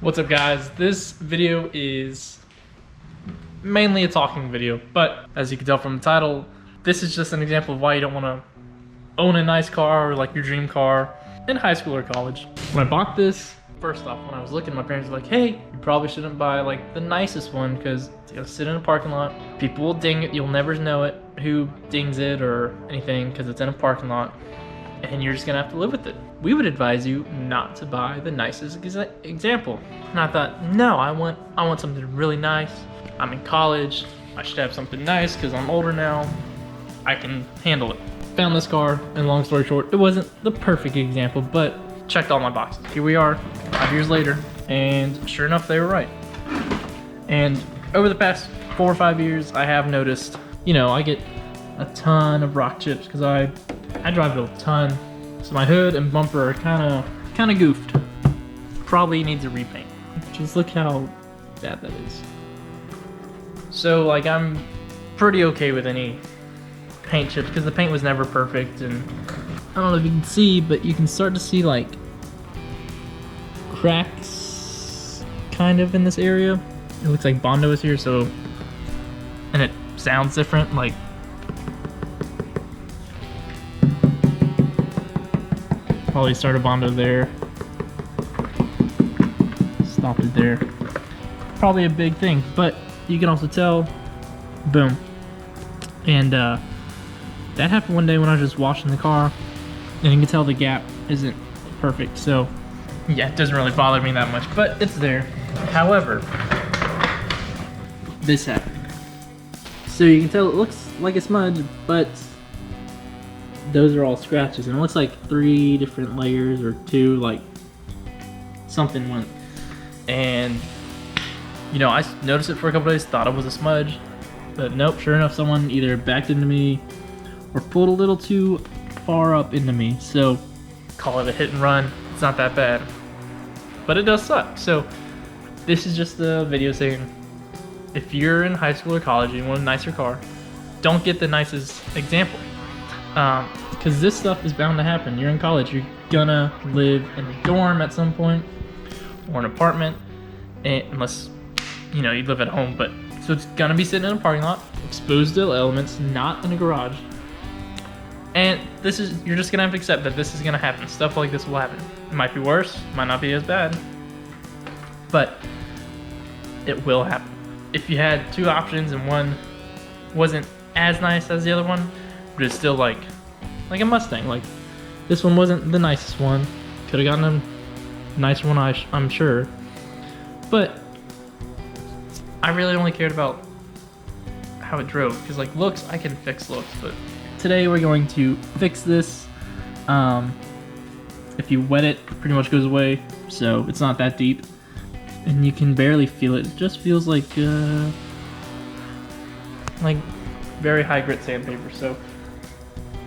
What's up, guys? This video is mainly a talking video, but as you can tell from the title, this is just an example of why you don't want to own a nice car or like your dream car in high school or college. When I bought this, first off, when I was looking, my parents were like, hey, you probably shouldn't buy like the nicest one because it's gonna sit in a parking lot. People will ding it, you'll never know it, who dings it or anything, because it's in a parking lot and you're just gonna have to live with it. We would advise you not to buy the nicest example. And I thought, no, I want something really nice. I'm in college, I should have something nice because I'm older now. I can handle it. Found this car, and long story short, it wasn't the perfect example, but checked all my boxes. Here we are, 5 years later, and sure enough, they were right. And over the past 4 or 5 years, I have noticed, you know, I get a ton of rock chips because I drive it a ton. So my hood and bumper are kind of goofed. Probably needs a repaint. Just look how bad that is. So like I'm pretty okay with any paint chips because the paint was never perfect, and I don't know if you can see, but you can start to see like cracks kind of in this area. It looks like Bondo is here, so, and it sounds different, like probably start a Bondo there, stop it there. Probably a big thing, but you can also tell, boom. And that happened one day when I was just washing the car, and you can tell the gap isn't perfect. So yeah, it doesn't really bother me that much, but it's there. However, this happened. So you can tell it looks like a smudge, but those are all scratches, and it looks like 3 different layers or 2, like something went. And you know, I noticed it for a couple days, thought it was a smudge, but nope, sure enough, someone either backed into me or pulled a little too far up into me. So call it a hit and run. It's not that bad, but it does suck. So this is just a video saying, if you're in high school or college and you want a nicer car, don't get the nicest example. Because this stuff is bound to happen. You're in college, you're gonna live in a dorm at some point or an apartment, unless you know you live at home. But so it's gonna be sitting in a parking lot, exposed to elements, not in a garage. And this is, you're just gonna have to accept that this is gonna happen. Stuff like this will happen. It might be worse, might not be as bad, but it will happen. If you had 2 options and one wasn't as nice as the other one, but it's still like a Mustang. Like this one wasn't the nicest one. Could have gotten a nicer one, I'm sure. But I really only cared about how it drove, because like looks, I can fix looks, but today we're going to fix this. If you wet it, it pretty much goes away, so it's not that deep, and you can barely feel it. It just feels like very high grit sandpaper. So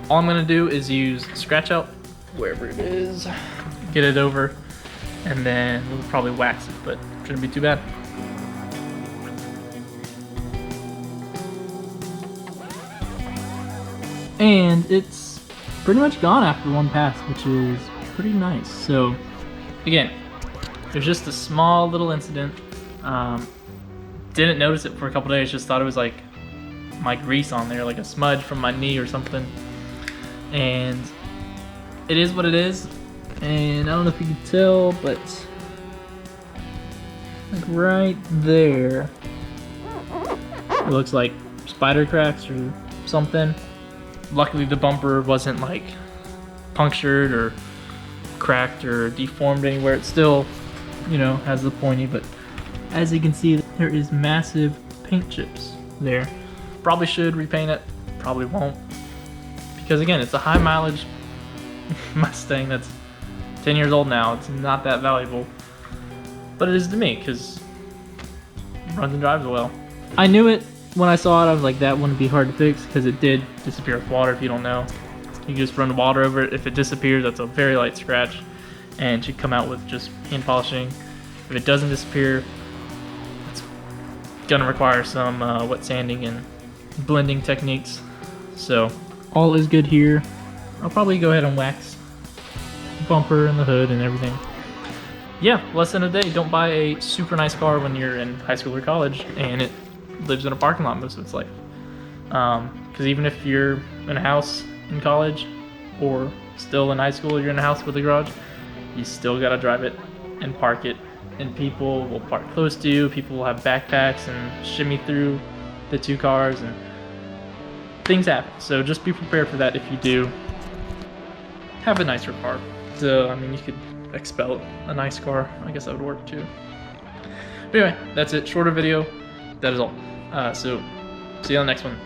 all I'm gonna do is use scratch out wherever it is, get it over, and then we'll probably wax it, but it shouldn't be too bad. And it's pretty much gone after one pass, which is pretty nice. So again, there's just a small little incident. Didn't notice it for a couple days, just thought it was like my grease on there, like a smudge from my knee or something. And it is what it is. And I don't know if you can tell, but like right there, it looks like spider cracks or something. Luckily the bumper wasn't like punctured or cracked or deformed anywhere. It still, you know, has the pointy, but as you can see, there is massive paint chips there. Probably should repaint it, probably won't, because again, it's a high mileage Mustang that's 10 years old now. It's not that valuable, but it is to me because it runs and drives well. I knew it when I saw it. I was like, that wouldn't be hard to fix, because it did disappear with water. If you don't know, you can just run water over it. If it disappears, that's a very light scratch and should come out with just hand polishing. If it doesn't disappear, it's gonna require some wet sanding and blending techniques. So all is good here. I'll probably go ahead and wax the bumper and the hood and everything. yeah, lesson of the day: don't buy a super nice car when you're in high school or college and it lives in a parking lot most of its life. Because even if you're in a house in college or still in high school, you're in a house with a garage, you still gotta drive it and park it. And people will park close to you. People will have backpacks and shimmy through the two cars, and things happen. So just be prepared for that if you do have a nicer car. So, I mean, you could expel a nice car. I guess that would work too. But anyway, that's it. Shorter video. That is all. So, see you on the next one.